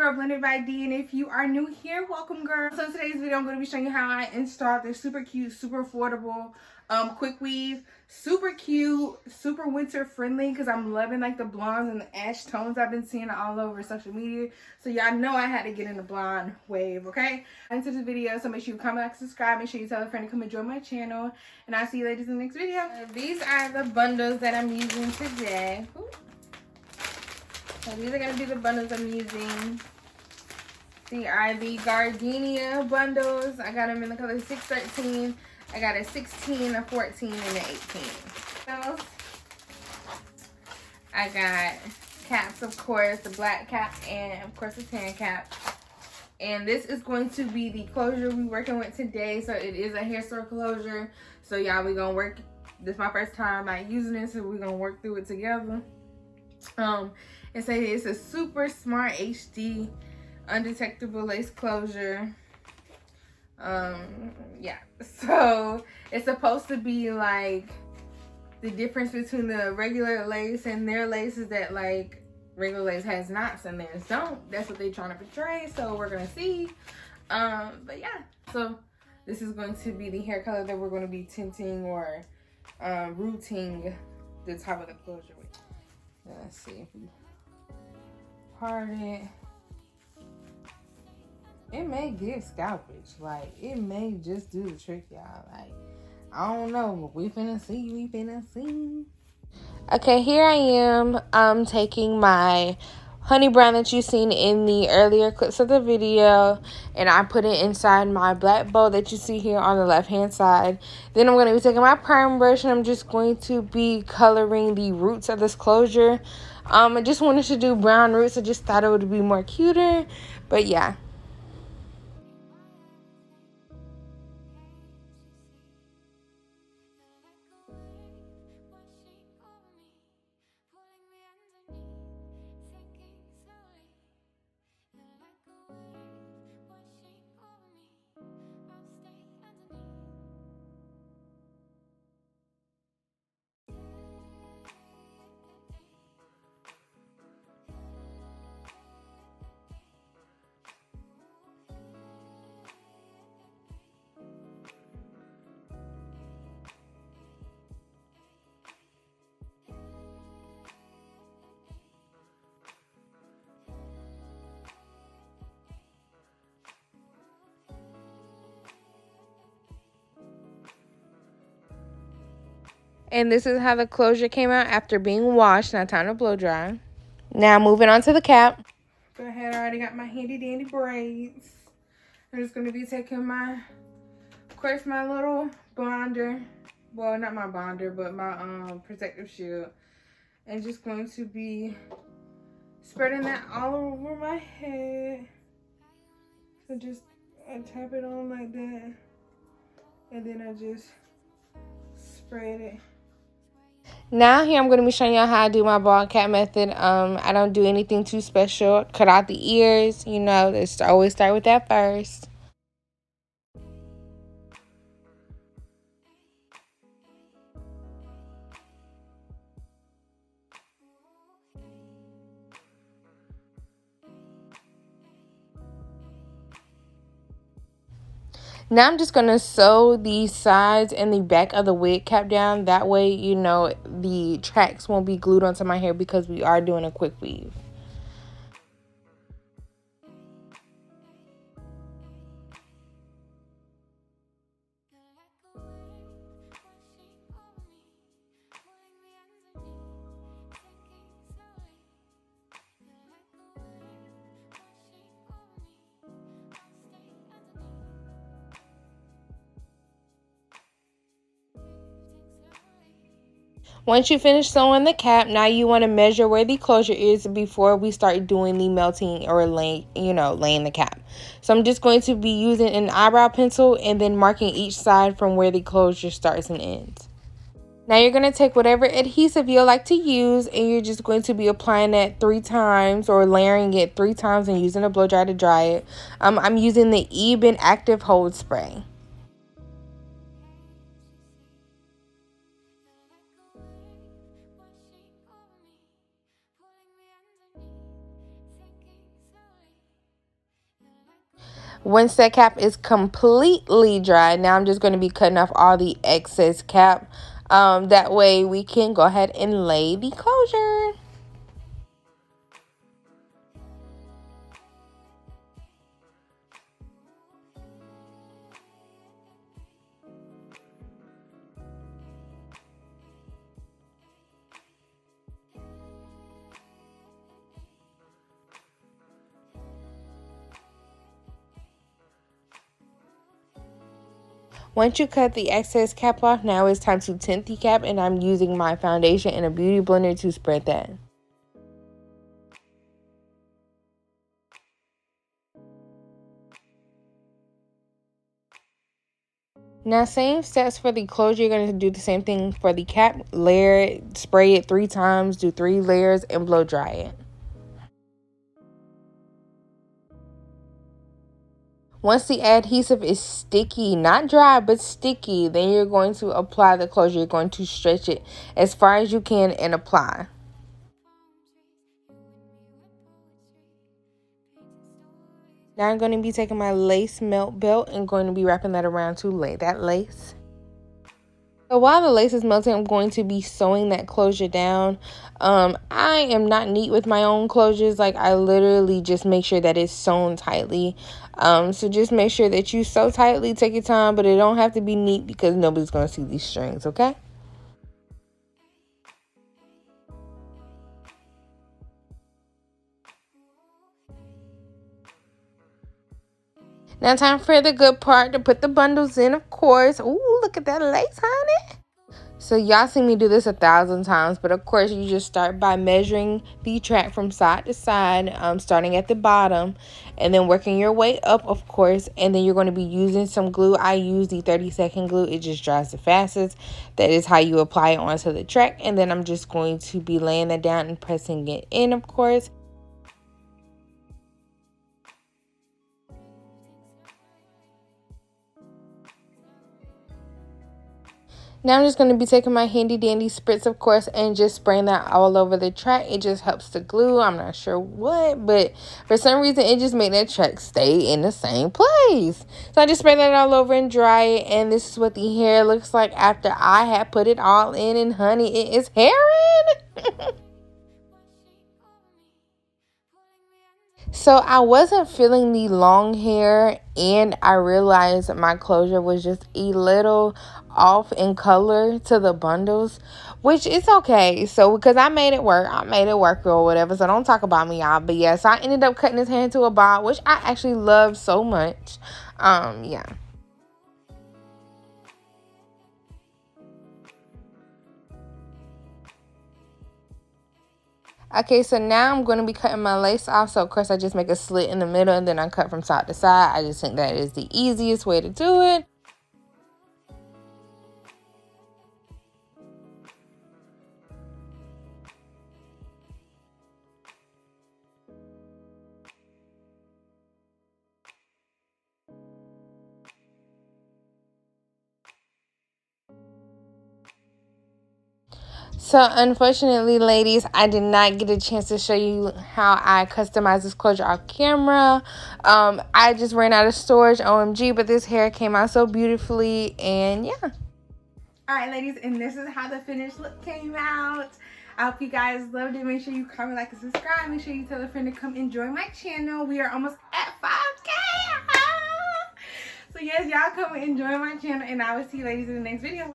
girl Blended by D, and if you are new here, welcome girl. So today's video I'm going to be showing you how I installed this super cute, super affordable quick weave. Super cute, super winter friendly because I'm loving like the blondes and the ash tones I've been seeing all over social media. So y'all know I had to get in the blonde wave, okay? Into this video, so make sure you comment, like, subscribe, make sure you tell a friend to come and join my channel, and I'll see you ladies in the next video. These are the bundles that I'm using today. Ooh. So these are going to be the bundles I'm using. These are the Gardenia bundles. I got them in the color 613. I got a 16, a 14, and an 18. So I got caps, of course, the black cap and, of course, the tan cap. And this is going to be the closure we're working with today. So it is a hair store closure. So y'all, we're going to work. This is my first time using this, so we're going to work through it together. And say it's a super smart HD undetectable lace closure. Yeah, so it's supposed to be like the difference between the regular lace and their lace is that like regular lace has knots and theirs don't. That's what they're trying to portray, so we're gonna see. But yeah, so this is going to be the hair color that we're going to be tinting or rooting the top of the closure with. Let's see if we part it. It may give scalpage, like it may just do the trick, y'all. Like I don't know, but we finna see. Okay, here I am. I'm taking my honey brown that you've seen in the earlier clips of the video, and I put it inside my black bowl that you see here on the left hand side. Then I'm going to be taking my perm brush and I'm just going to be coloring the roots of this closure. I just wanted to do brown roots. I just thought it would be more cuter, but yeah. And this is how the closure came out after being washed. Now time to blow dry. Now moving on to the cap. Go ahead, I already got my handy dandy braids. I'm just going to be taking my, of course, my little bonder. Well, not my bonder, but my protective shield. And just going to be spreading that all over my head. So just I tap it on like that. And then I just spread it. Now here I'm going to be showing y'all how I do my bald cap method. I don't do anything too special. Cut out the ears, you know, let's always start with that first. Now I'm just going to sew the sides and the back of the wig cap down. That way, you know, the tracks won't be glued onto my hair because we are doing a quick weave. Once you finish sewing the cap, now you want to measure where the closure is before we start doing the melting or laying the cap. So I'm just going to be using an eyebrow pencil and then marking each side from where the closure starts and ends. Now you're going to take whatever adhesive you like to use and you're just going to be applying that 3 times or layering it 3 times and using a blow dryer to dry it. I'm using the Eben Active Hold Spray. Once that cap is completely dry, now I'm just going to be cutting off all the excess cap. That way we can go ahead and lay the closure. Once you cut the excess cap off, now it's time to tint the cap, and I'm using my foundation and a beauty blender to spread that. Now, same steps for the closure. You're going to do the same thing for the cap. Layer it, spray it 3 times, do 3 layers, and blow dry it. Once the adhesive is sticky, not dry, but sticky, then you're going to apply the closure. You're going to stretch it as far as you can and apply. Now I'm going to be taking my lace melt belt and going to be wrapping that around to lay that lace. So while the lace is melting, I'm going to be sewing that closure down. I am not neat with my own closures. Like, I literally just make sure that it's sewn tightly. So just make sure that you sew tightly. Take your time, but it don't have to be neat because nobody's going to see these strings, okay? Now time for the good part, to put the bundles in, of course. Ooh, look at that lace, honey. So y'all see me do this 1,000 times, but of course you just start by measuring the track from side to side, starting at the bottom and then working your way up, of course, and then you're going to be using some glue. I use the 30-second glue. It just dries the fastest. That is how you apply it onto the track, and then I'm just going to be laying that down and pressing it in, of course. Now I'm just going to be taking my handy dandy spritz, of course, and just spraying that all over the track. It just helps to glue. I'm not sure what, but for some reason it just made that track stay in the same place. So I just spray that all over and dry it, and this is what the hair looks like after I had put it all in, and honey, it is herring. So I wasn't feeling the long hair, and I realized my closure was just a little off in color to the bundles, which is okay. So because I made it work or whatever. So don't talk about me, y'all. But yeah, so I ended up cutting his hair into a bob, which I actually love so much. Yeah. Okay, so now I'm going to be cutting my lace off. So, of course, I just make a slit in the middle and then I cut from side to side. I just think that is the easiest way to do it. So unfortunately, ladies, I did not get a chance to show you how I customize this closure off camera. I just ran out of storage, OMG, but this hair came out so beautifully, and yeah. All right, ladies, and this is how the finished look came out. I hope you guys loved it. Make sure you comment, like, and subscribe. Make sure you tell a friend to come enjoy my channel. We are almost at 5K. So yes, y'all come and enjoy my channel, and I will see you ladies in the next video.